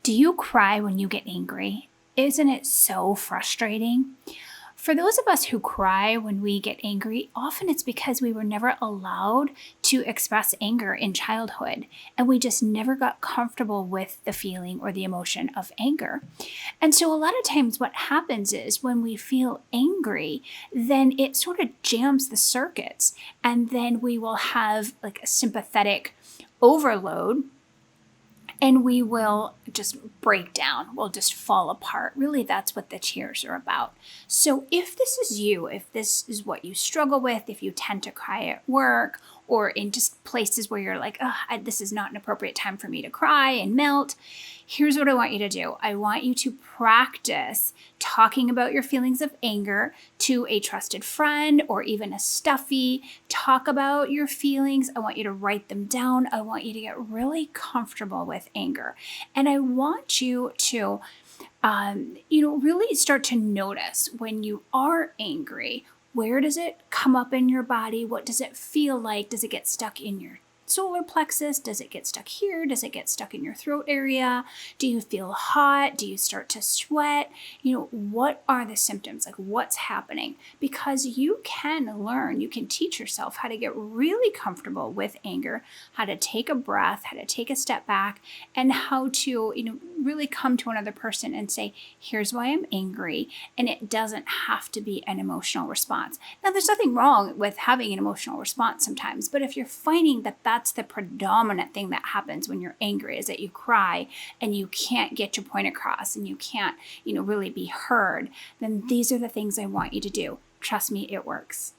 Do you cry when you get angry? Isn't it so frustrating? For those of us who cry when we get angry, often it's because we were never allowed to express anger in childhood, and we just never got comfortable with the feeling or the emotion of anger. And so a lot of times what happens is when we feel angry, then it sort of jams the circuits, and then we will have like a sympathetic overload, and we will just break down. We'll just fall apart. Really, that's what the tears are about. So if this is you, if this is what you struggle with, if you tend to cry at work or in just places where you're like, this is not an appropriate time for me to cry and melt, here's what I want you to do. I want you to practice talking about your feelings of anger to a trusted friend or even a stuffy. Talk about your feelings. I want you to write them down. I want you to get really comfortable with anger. And I want you to, really start to notice when you are angry. Where does it come up in your body? What does it feel like? Does it get stuck in your solar plexus? Does it get stuck here? Does it get stuck in your throat area? Do you feel hot? Do you start to sweat? What are the symptoms? Like, what's happening? Because you can learn, you can teach yourself how to get really comfortable with anger, how to take a breath, how to take a step back, and how to, really come to another person and say, here's why I'm angry. And it doesn't have to be an emotional response. Now, there's nothing wrong with having an emotional response sometimes, but if you're finding that that's the predominant thing that happens when you're angry, is that you cry and you can't get your point across and you can't, really be heard, then these are the things I want you to do. Trust me, it works.